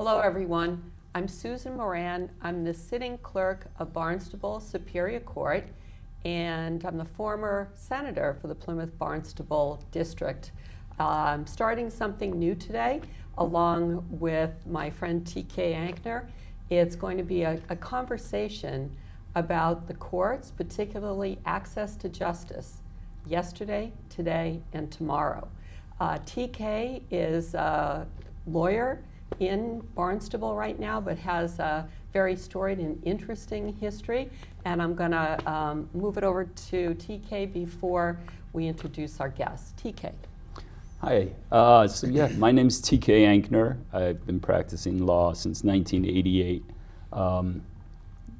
Hello, everyone. I'm Susan Moran. I'm the sitting clerk of Barnstable Superior Court, and I'm the former senator for the Plymouth Barnstable District. I'm starting something new today, along with my friend T.K. Ankner. It's going to be a conversation about the courts, particularly access to justice, yesterday, today, and tomorrow. TK is a lawyer in Barnstable right now, but has a very storied and interesting history. And I'm going to move it over to TK before we introduce our guest. TK. Hi. My name's TK Ankner. I've been practicing law since 1988.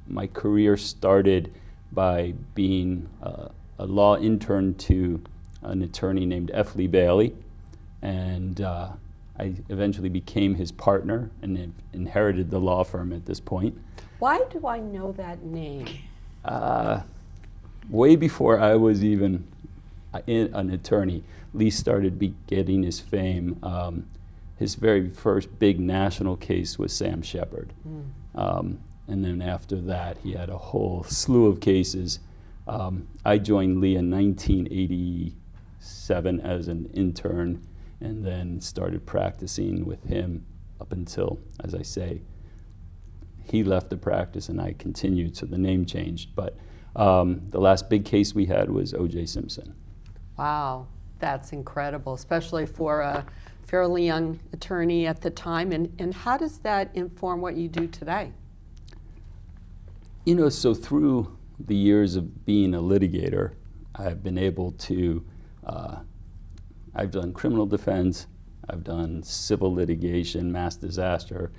My career started by being a law intern to an attorney named F. Lee Bailey, and I eventually became his partner and inherited the law firm at this point. Why do I know that name? Way before I was even an attorney, Lee started getting his fame. His very first big national case was Sam Shepard. And then after that, he had a whole slew of cases. I joined Lee in 1987 as an intern, and then started practicing with him up until, as I say, he left the practice and I continued, so the name changed. But the last big case we had was O.J. Simpson. Wow, that's incredible, especially for a fairly young attorney at the time. And how does that inform what you do today? So through the years of being a litigator, I've been able to, I've done criminal defense, I've done civil litigation, mass disaster.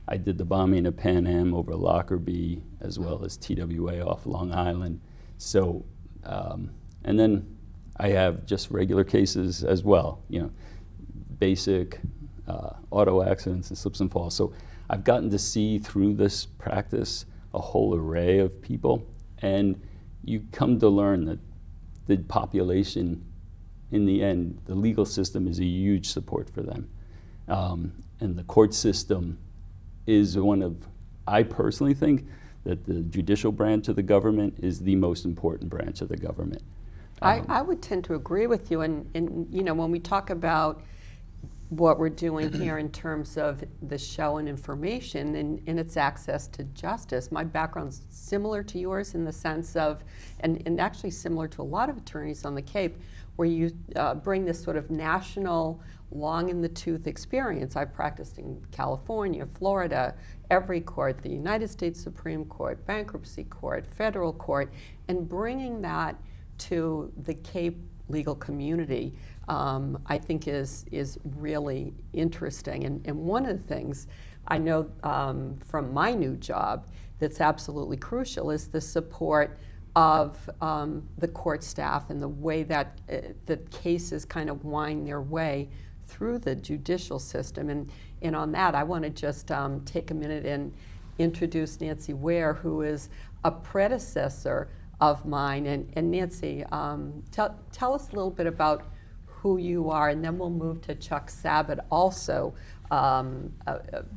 I did the bombing of Pan Am over Lockerbie, as well as TWA off Long Island. So, and then I have just regular cases as well, basic auto accidents and slips and falls. So I've gotten to see through this practice a whole array of people, and you come to learn that the population, in the end, the legal system is a huge support for them. And the court system is I personally think that the judicial branch of the government is the most important branch of the government. I would tend to agree with you, and when we talk about what we're doing here in terms of the show and information and its access to justice. My background's similar to yours in the sense of, and actually similar to a lot of attorneys on the Cape, where you bring this sort of national, long-in-the-tooth experience. I've practiced in California, Florida, every court, the United States Supreme Court, bankruptcy court, federal court, and bringing that to the Cape legal community, I think is really interesting. And one of the things I know from my new job that's absolutely crucial is the support of the court staff and the way that the cases kind of wind their way through the judicial system. And on that, I want to just take a minute and introduce Nancy Weir, who is a predecessor of mine. And Nancy, tell us a little bit about who you are, and then we'll move to Chuck Sabatt, also a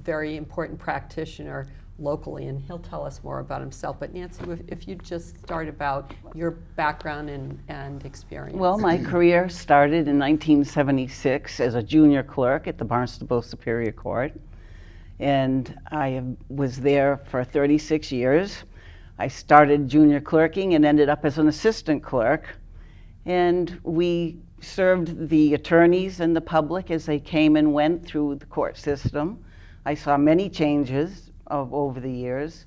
very important practitioner locally, and he'll tell us more about himself. But Nancy, if you just start about your background and experience. Well, my career started in 1976 as a junior clerk at the Barnstable Superior Court, and I was there for 36 years. I started junior clerking and ended up as an assistant clerk, and we served the attorneys and the public as they came and went through the court system. I saw many changes over the years,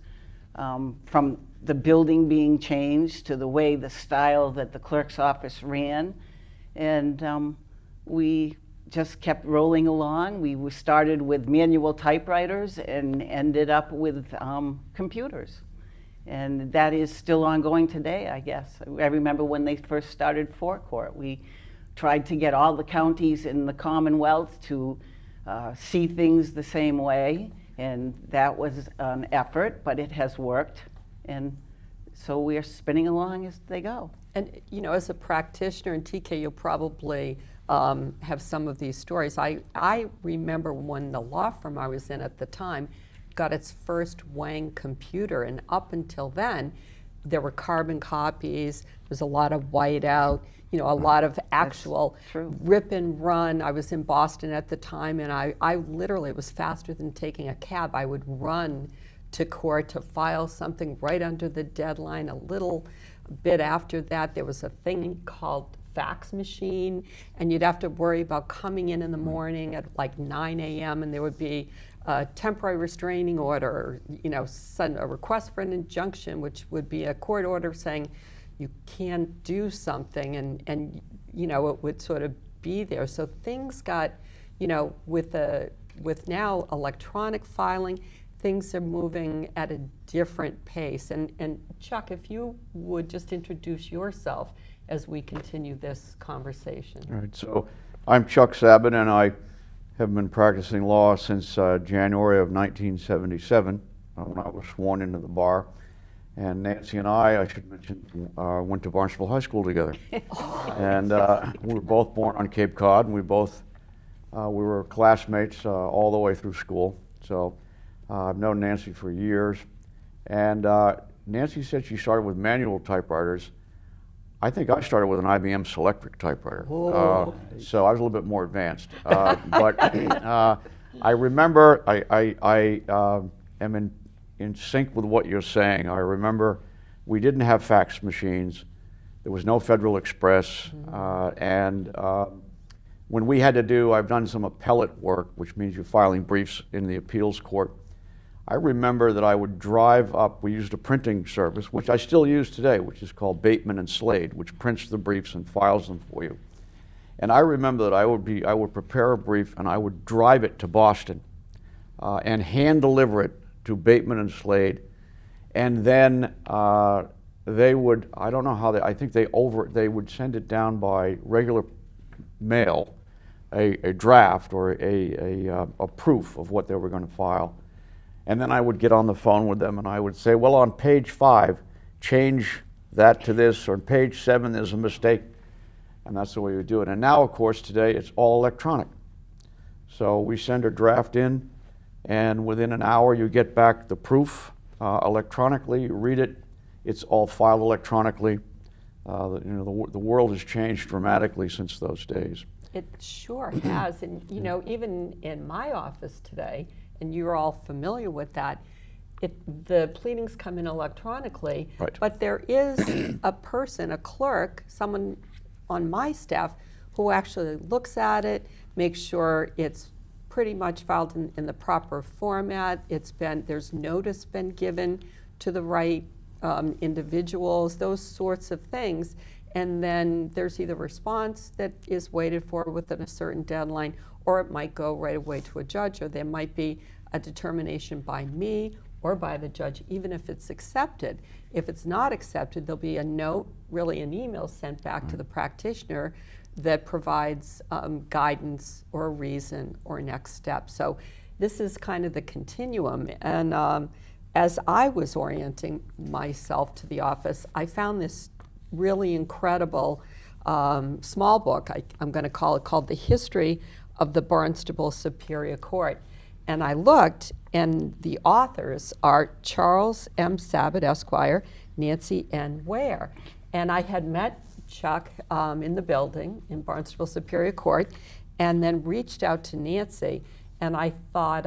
from the building being changed to the way, the style that the clerk's office ran, and we just kept rolling along. We started with manual typewriters and ended up with computers. And that is still ongoing today, I guess. I remember when they first started forecourt, we tried to get all the counties in the Commonwealth to see things the same way, and that was an effort, but it has worked. And so we are spinning along as they go. And you know, as a practitioner in TK, you'll probably have some of these stories. I remember when the law firm I was in at the time got its first Wang computer, and up until then, there were carbon copies. There was a lot of whiteout. You know, a lot of actual rip and run. I was in Boston at the time, and I literally, it was faster than taking a cab. I would run to court to file something right under the deadline. A little bit after that, there was a thing called fax machine, and you'd have to worry about coming in the morning at like 9 a.m. and there would be a temporary restraining order, you know, a request for an injunction, which would be a court order saying you can't do something, and you know, it would sort of be there. So things got, you know, with now electronic filing, things are moving at a different pace. And Chuck, if you would just introduce yourself as we continue this conversation. All right, so I'm Chuck Sabatt, and I have been practicing law since January of 1977, when I was sworn into the bar. And Nancy and I should mention, went to Barnstable High School together. And we were both born on Cape Cod, and we were classmates all the way through school. So I've known Nancy for years. And Nancy said she started with manual typewriters. I think I started with an IBM Selectric typewriter, so I was a little bit more advanced. But I remember, I am in sync with what you're saying. I remember we didn't have fax machines. There was no Federal Express. And when we had to do, I've done some appellate work, which means you're filing briefs in the appeals court. I remember that I would drive up, we used a printing service, which I still use today, which is called Bateman and Slade, which prints the briefs and files them for you. And I remember that I would prepare a brief and I would drive it to Boston and hand deliver it to Bateman and Slade. And then they would, I don't know how I think they would send it down by regular mail, a draft or a proof of what they were going to file. And then I would get on the phone with them and I would say, well, on page 5, change that to this, or on page 7, there's a mistake. And that's the way we do it. And now, of course, today it's all electronic. So we send a draft in, and within an hour you get back the proof electronically, you read it, it's all filed electronically. You know, the world has changed dramatically since those days. It sure has. And you know, even in my office today, and you're all familiar with that, the pleadings come in electronically, Right. but there is a person, a clerk, someone on my staff who actually looks at it, makes sure it's pretty much filed in the proper format. There's notice been given to the right individuals, those sorts of things. And then there's either response that is waited for within a certain deadline, or it might go right away to a judge, or there might be a determination by me or by the judge, even if it's accepted. If it's not accepted, there'll be a note, really an email sent back to the practitioner that provides guidance or a reason or next step. So this is kind of the continuum. And as I was orienting myself to the office, I found this really incredible small book, I'm going to call it, called The History of the Barnstable Superior Court. And I looked, and the authors are Charles M. Sabatt, Esquire, Nancy N. Weir. And I had met Chuck in the building in Barnstable Superior Court, and then reached out to Nancy. And I thought,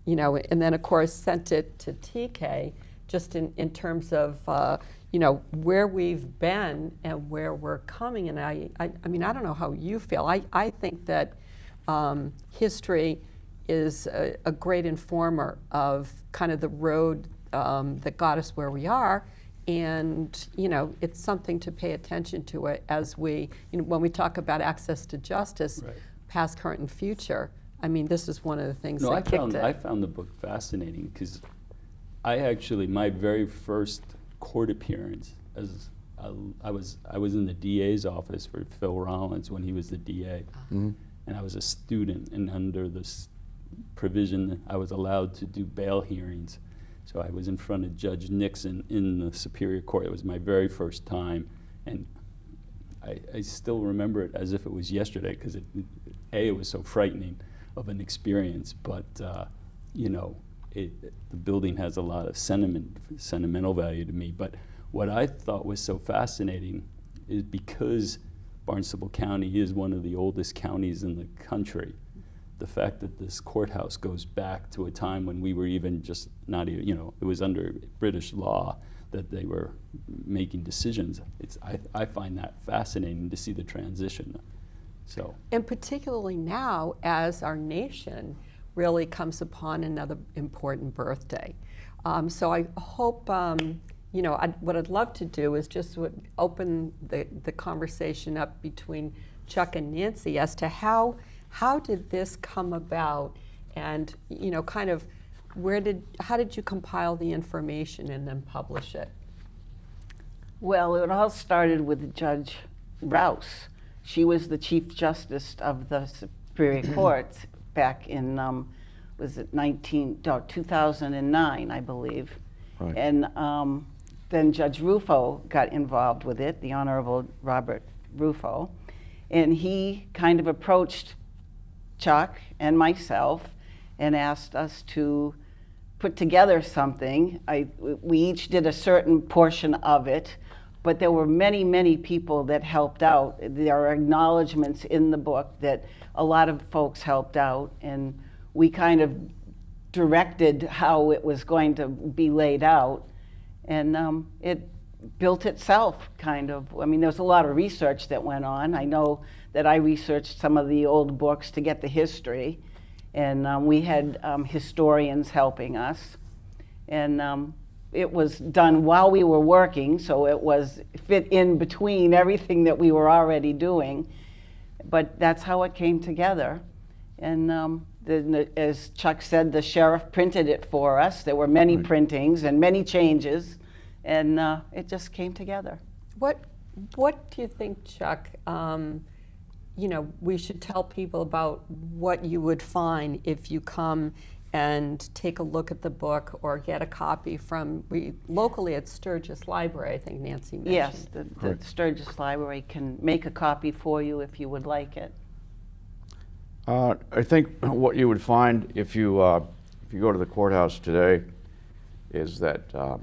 you know, and then of course sent it to TK, just in terms of, you know, where we've been and where we're coming. And I mean, I don't know how you feel. I think that history is a great informer of kind of the road that got us where we are. And, you know, it's something to pay attention to it as we, you know, when we talk about access to justice, Right. past, current, and future. I mean, this is one of the things No, that kicked it. I found the book fascinating because I actually, my very first court appearance, as I was in the DA's office for Phil Rollins when he was the DA, and I was a student, and under this provision, I was allowed to do bail hearings. So I was in front of Judge Nixon in the Superior Court. It was my very first time, and I still remember it as if it was yesterday, because it was so frightening of an experience, but you know, the building has a lot of sentimental value to me. But what I thought was so fascinating is because Barnstable County is one of the oldest counties in the country, the fact that this courthouse goes back to a time when we were even just not even, you know, it was under British law that they were making decisions. I find that fascinating to see the transition. So. And particularly now, as our nation really comes upon another important birthday. So I hope, you know, what I'd love to do is just open the conversation up between Chuck and Nancy as to how did this come about, and, you know, kind of how did you compile the information and then publish it? Well, it all started with Judge Rouse. She was the Chief Justice of the Superior Court back in, was it 2009, I believe. Right. And then Judge Rufo got involved with it, the Honorable Robert Rufo, and he kind of approached Chuck and myself and asked us to put together something. We each did a certain portion of it, but there were many, many people that helped out. There are acknowledgments in the book that a lot of folks helped out, and we kind of directed how it was going to be laid out, and it built itself, kind of. I mean, there's a lot of research that went on. I know that I researched some of the old books to get the history, and we had historians helping us, and it was done while we were working, so it was fit in between everything that we were already doing, but that's how it came together. And as Chuck said, the sheriff printed it for us. There were many printings and many changes, and it just came together. What do you think, Chuck, you know, we should tell people about what you would find if you come and take a look at the book or get a copy from locally at Sturgis Library, I think Nancy mentioned. Yes, the Sturgis Library can make a copy for you if you would like it. I think what you would find if you go to the courthouse today is that, to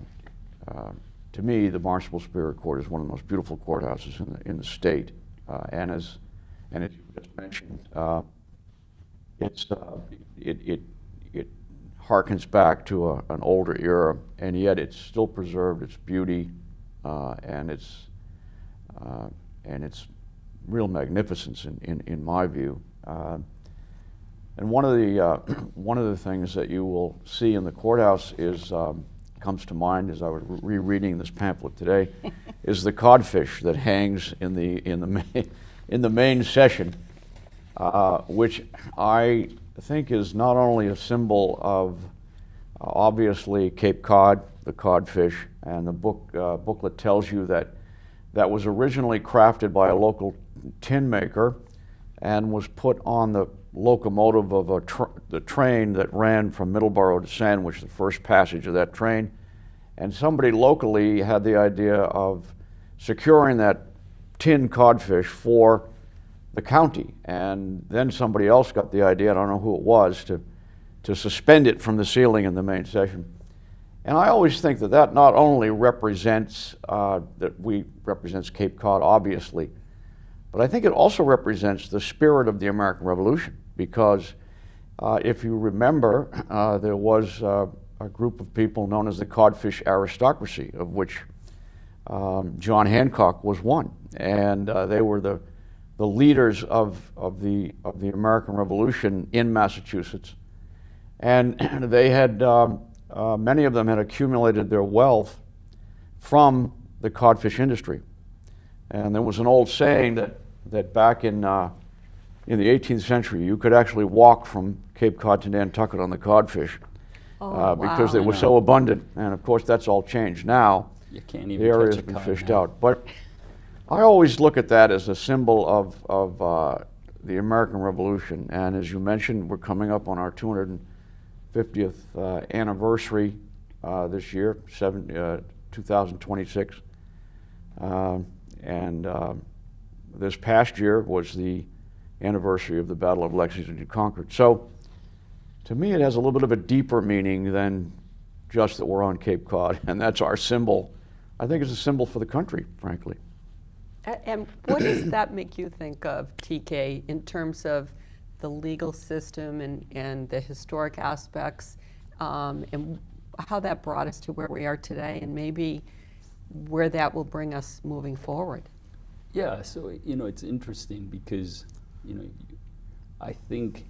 me, the Barnstable Superior Court is one of the most beautiful courthouses in the state, and as you just mentioned, it harkens back to an older era, and yet it's still preserved its beauty and its real magnificence in my view. And one of the things that you will see in the courthouse comes to mind as I was rereading this pamphlet today, is the codfish that hangs in the main session, which I think is not only a symbol of obviously Cape Cod, the codfish, and the booklet tells you that was originally crafted by a local tin maker and was put on the locomotive of the train that ran from Middleborough to Sandwich, the first passage of that train. And somebody locally had the idea of securing that tin codfish for the county. And then somebody else got the idea, I don't know who it was, to suspend it from the ceiling in the main session. And I always think that not only represents, represents Cape Cod, obviously, but I think it also represents the spirit of the American Revolution, because if you remember, there was a group of people known as the codfish aristocracy, of which John Hancock was one, and they were the leaders of the American Revolution in Massachusetts, and they had many of them had accumulated their wealth from the codfish industry. And there was an old saying that back in the 18th century, you could actually walk from Cape Cod to Nantucket on the codfish because they were so abundant. And of course, that's all changed now. You can't even the area catch has a been cod fished now. out. But I always look at that as a symbol of the American Revolution. And as you mentioned, we're coming up on our 250th anniversary this year, 2026. This past year was the anniversary of the Battle of Lexington and Concord. So to me, it has a little bit of a deeper meaning than just that we're on Cape Cod, and that's our symbol. I think it's a symbol for the country, frankly. And what does that make you think of, TK, in terms of the legal system and the historic aspects, and how that brought us to where we are today, and maybe where that will bring us moving forward? Yeah, so it's interesting because I think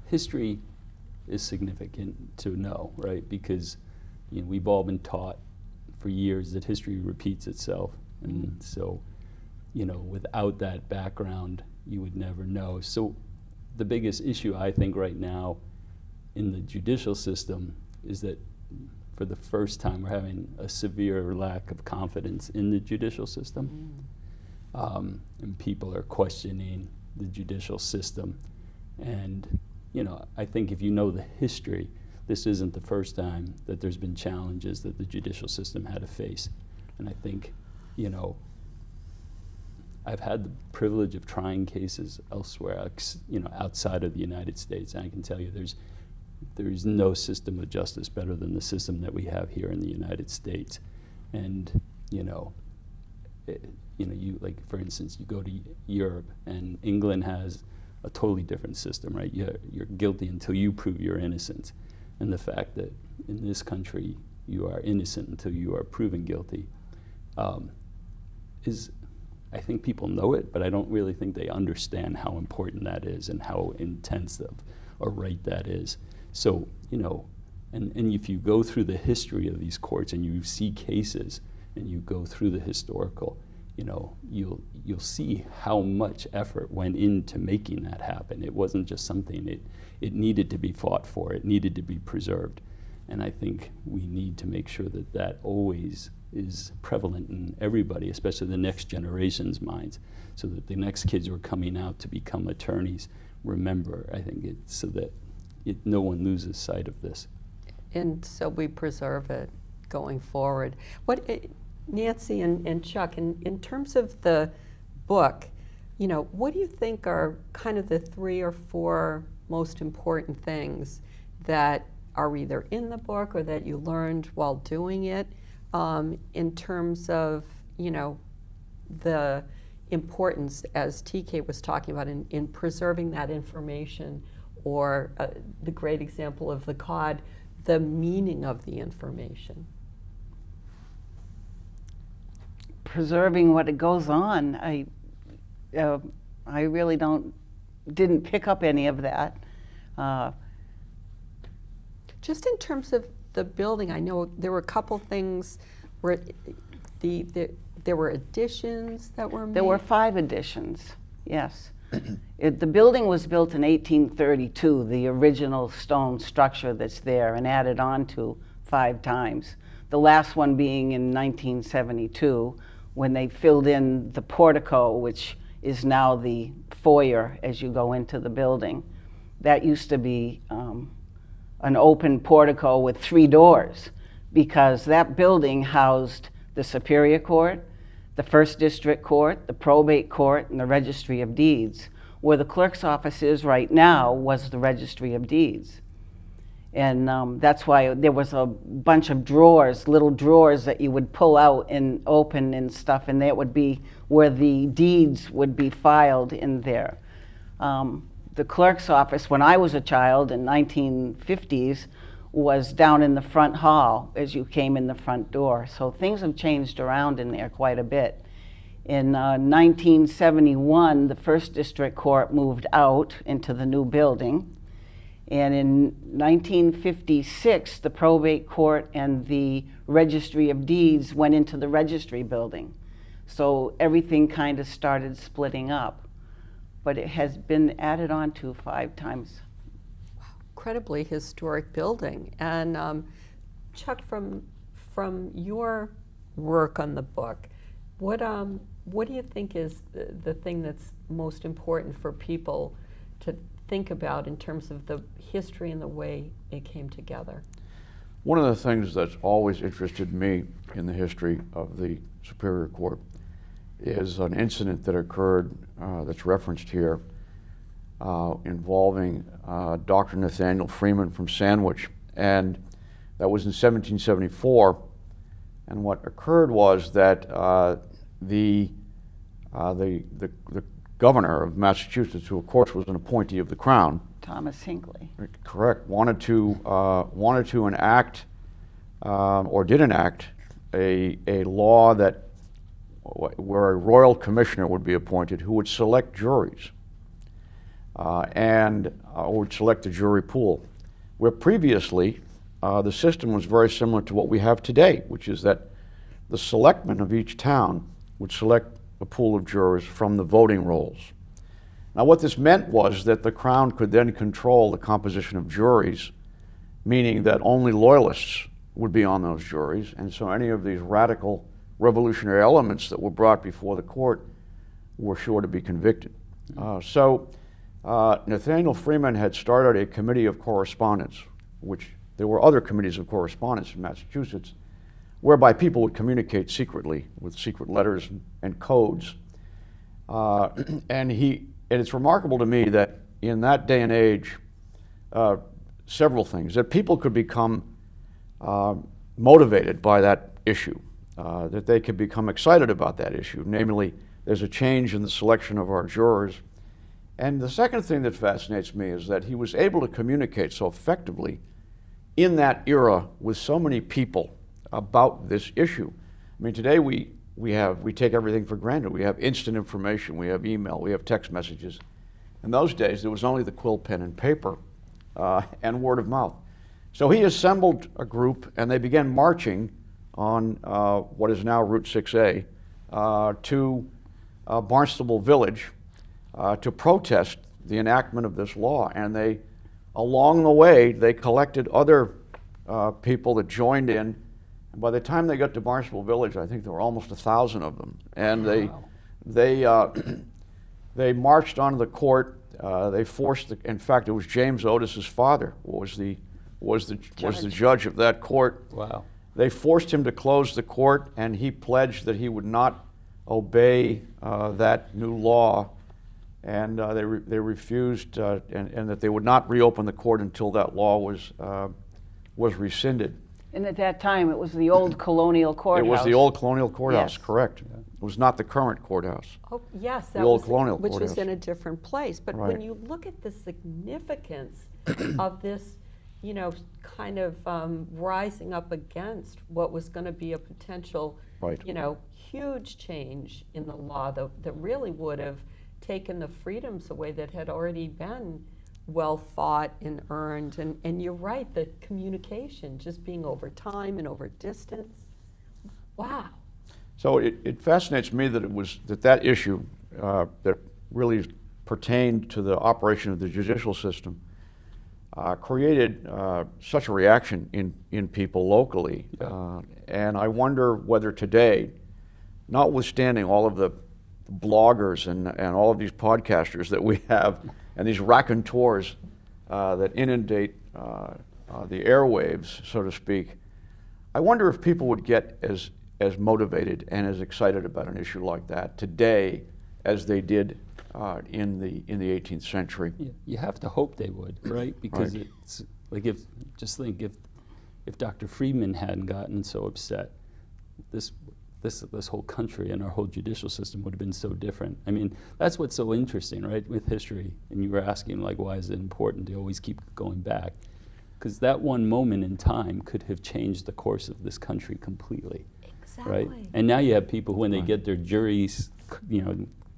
history is significant to know, right? Because we've all been taught for years that history repeats itself, and so without that background, you would never know. So the biggest issue I think right now in the judicial system is that for the first time we're having a severe lack of confidence in the judicial system, and people are questioning the judicial system. And I think if you know the history, this isn't the first time that there's been challenges that the judicial system had to face. And I think, I've had the privilege of trying cases elsewhere, outside of the United States, and I can tell you there is no system of justice better than the system that we have here in the United States. And like for instance, you go to Europe, and England has a totally different system, right? You're guilty until you prove you're innocent. And the fact that in this country you are innocent until you are proven guilty is, I think people know it, but I don't really think they understand how important that is and how intense of a right that is. So, and if you go through the history of these courts and you see cases and you go through the historical, you'll see how much effort went into making that happen. It wasn't just something, it needed to be fought for, it needed to be preserved. And I think we need to make sure that that always is prevalent in everybody, especially the next generation's minds, so that the next kids who are coming out to become attorneys remember, I think, so that no one loses sight of this. And so we preserve it going forward. Nancy and Chuck, in terms of the book, what do you think are kind of the 3 or 4 most important things that are either in the book or that you learned while doing it, in terms of, the importance, as TK was talking about, in preserving that information, or the great example of the cod, the meaning of the information? Preserving what it goes on. I really didn't pick up any of that. Just in terms of the building, I know there were a couple things where there were additions that were made. There were 5 additions, yes. The building was built in 1832, the original stone structure that's there, and added on to 5 times. The last one being in 1972, when they filled in the portico, which is now the foyer as you go into the building. That used to be an open portico with 3 doors, because that building housed the Superior Court, the First District Court, the Probate Court, and the Registry of Deeds. Where the clerk's office is right now was the Registry of Deeds. And that's why there was a bunch of drawers, little drawers that you would pull out and open and stuff, and that would be where the deeds would be filed in there. The clerk's office, when I was a child in 1950s, was down in the front hall as you came in the front door. So things have changed around in there quite a bit. In 1971, the First District Court moved out into the new building. And in 1956, the Probate Court and the Registry of Deeds went into the Registry building. So everything kind of started splitting up. But it has been added on to 5 times. Incredibly historic building. And Chuck, from your work on the book, what do you think is the thing that's most important for people to think about in terms of the history and the way it came together? One of the things that's always interested me in the history of the Superior Court is an incident that occurred that's referenced here involving Dr. Nathaniel Freeman from Sandwich, and that was in 1774. And what occurred was that the governor of Massachusetts, who of course was an appointee of the Crown, Thomas Hinckley. correct, wanted to enact or did enact a law that where a royal commissioner would be appointed who would select juries and would select the jury pool, where previously the system was very similar to what we have today, which is that the selectmen of each town would select a pool of jurors from the voting rolls. Now, what this meant was that the Crown could then control the composition of juries, meaning that only loyalists would be on those juries, and so any of these radical revolutionary elements that were brought before the court were sure to be convicted. Nathaniel Freeman had started a committee of correspondence, which there were other committees of correspondence in Massachusetts, whereby people would communicate secretly with secret letters and codes. And it's remarkable to me that in that day and age, several things, that people could become motivated by that issue, that they could become excited about that issue, namely, there's a change in the selection of our jurors. And the second thing that fascinates me is that he was able to communicate so effectively in that era with so many people about this issue. I mean, today we take everything for granted. We have instant information, we have email, we have text messages. In those days, there was only the quill pen and paper and word of mouth. So he assembled a group, and they began marching on what is now Route 6A to Barnstable Village to protest the enactment of this law. And along the way, they collected other people that joined in. And by the time they got to Barnstable Village, I think there were almost 1,000 of them. And they marched onto the court. They forced in fact, it was James Otis's father was the judge of that court. Wow. They forced him to close the court, and he pledged that he would not obey that new law, and they refused, and that they would not reopen the court until that law was rescinded. And at that time, it was the old colonial courthouse. It was the old colonial courthouse, Yes. Correct. It was not the current courthouse. Oh, yes, The old colonial which was courthouse. in a different place. But when Right. you look at the significance of this, kind of rising up against what was going to be a potential, Right. huge change in the law that really would have taken the freedoms away that had already been well fought and earned. And you're right, the communication just being over time and over distance. Wow. So it fascinates me that that issue that really pertained to the operation of the judicial system created such a reaction in people locally. Yeah. And I wonder whether today, notwithstanding all of the bloggers and all of these podcasters that we have, and these raconteurs that inundate the airwaves, so to speak, I wonder if people would get as motivated and as excited about an issue like that today as they did in the 18th century. Yeah, you have to hope they would, right? Because Right. it's like if Dr. Freeman hadn't gotten so upset, this whole country and our whole judicial system would have been so different. I mean, that's what's so interesting, right, with history. And you were asking, like, why is it important to always keep going back? Because that one moment in time could have changed the course of this country completely. Exactly. Right? And now you have people, when they get their juries,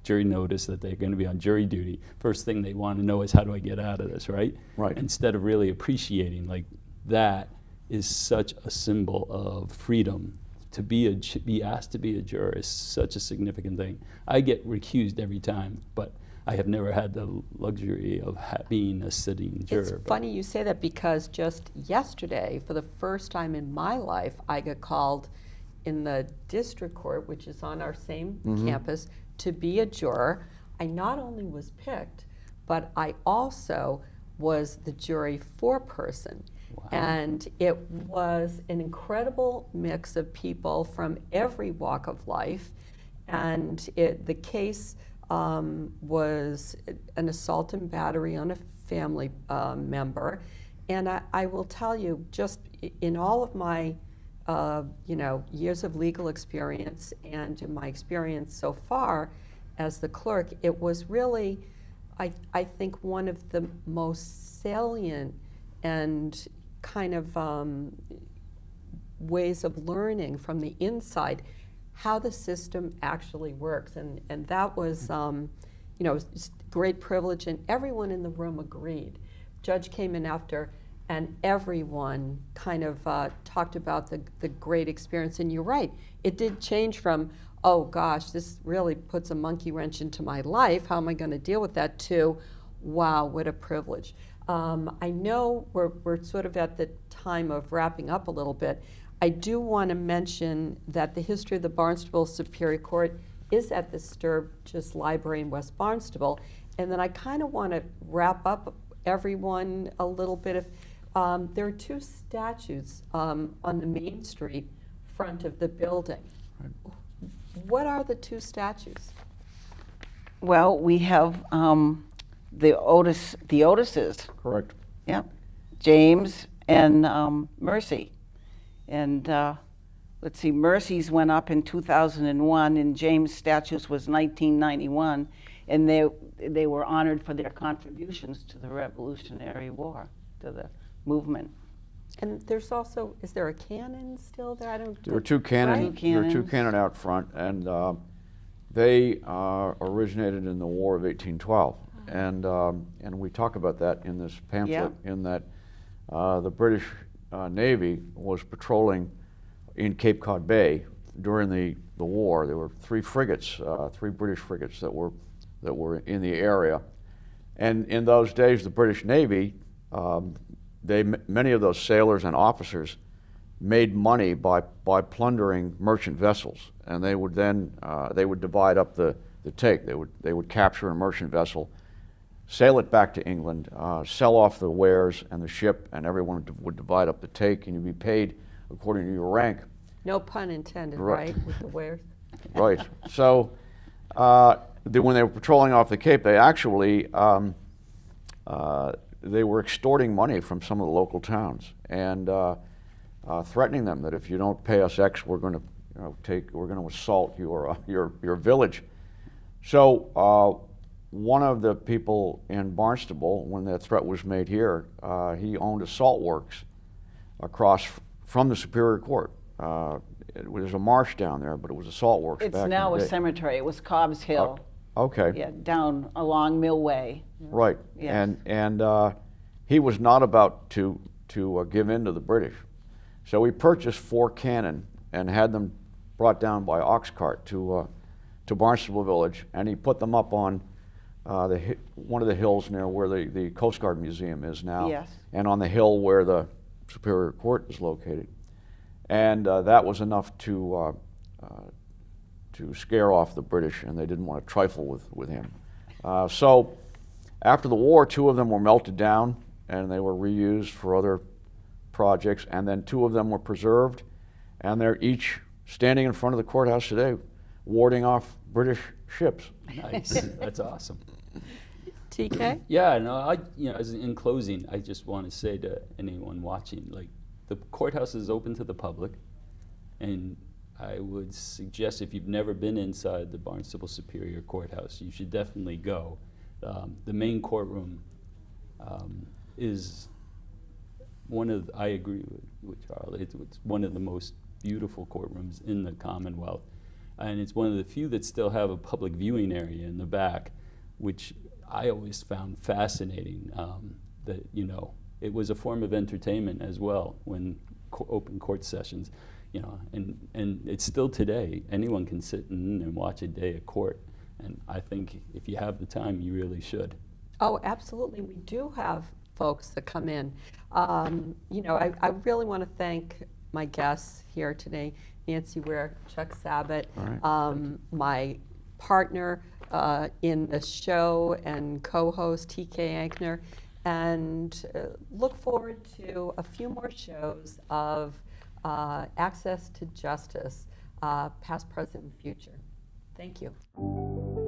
jury notice that they're going to be on jury duty, first thing they want to know is, how do I get out of this, right? Right. Instead of really appreciating, like, that is such a symbol of freedom. To be asked to be a juror is such a significant thing. I get recused every time, but I have never had the luxury of being a sitting juror. It's funny you say that, because just yesterday, for the first time in my life, I got called in the district court, which is on our same campus, to be a juror. I not only was picked, but I also was the jury foreperson. And it was an incredible mix of people from every walk of life. And the case was an assault and battery on a family member. And I will tell you, just in all of my years of legal experience and in my experience so far as the clerk, it was really, I think, one of the most salient and kind of ways of learning from the inside how the system actually works. And that was, great privilege, and everyone in the room agreed. Judge came in after, and everyone kind of talked about the great experience. And you're right, it did change from, oh gosh, this really puts a monkey wrench into my life, how am I going to deal with that, to, wow, what a privilege. I know we're sort of at the time of wrapping up a little bit. I do want to mention that the history of the Barnstable Superior Court is at the Sturgis Library in West Barnstable. And then I kind of want to wrap up everyone a little bit. If there are two statues on the Main Street front of the building. What are the two statues? Well, we have the Otises. Correct. Yeah, James and Mercy. And let's see, Mercy's went up in 2001, and James' statues was 1991, and they were honored for their contributions to the Revolutionary War, to the movement. And there's also, is there a cannon still there? There were two cannon. Right? There were two cannon out front, and they originated in the War of 1812. And we talk about that in this pamphlet, in that the British Navy was patrolling in Cape Cod Bay during the war. There were three frigates, three British frigates that were in the area. And in those days, the British Navy, many of those sailors and officers made money by plundering merchant vessels, and they would then divide up the take. They would capture a merchant vessel, sail it back to England, sell off the wares and the ship, and everyone would divide up the take, and you'd be paid according to your rank. No pun intended, Right. right, with the wares? Right. So when they were patrolling off the Cape, they actually they were extorting money from some of the local towns and threatening them that if you don't pay us X, we're going to assault your village. So one of the people in Barnstable, when that threat was made here, he owned a salt works across from the Superior Court. It was a marsh down there, but it was a salt works. It's back in now the a day. cemetery. It was Cobb's Hill. Okay. Yeah, down along Millway. Right. Yes. And he was not about to give in to the British. So he purchased 4 cannon and had them brought down by ox cart to Barnstable Village, and he put them up on one of the hills near where the Coast Guard Museum is now, Yes. and on the hill where the Superior Court is located. And that was enough to scare off the British, and they didn't want to trifle with him. So after the war, 2 of them were melted down, and they were reused for other projects, and then 2 of them were preserved, and they're each standing in front of the courthouse today, warding off British ships. Nice. That's awesome. TK? Yeah, no, as in closing, I just want to say to anyone watching, like, the courthouse is open to the public, and I would suggest if you've never been inside the Barnstable Superior Courthouse, you should definitely go. The main courtroom is I agree with Charlie, it's one of the most beautiful courtrooms in the Commonwealth. And it's one of the few that still have a public viewing area in the back, which I always found fascinating, that, it was a form of entertainment as well when open court sessions, and it's still today. Anyone can sit in and watch a day of court, and I think if you have the time, you really should. Oh, absolutely. We do have folks that come in. I really want to thank my guests here today, Nancy Weir, Chuck Sabatt, Right. my partner in the show and co-host, TK Ankner, and look forward to a few more shows of access to justice, past, present, and future. Thank you.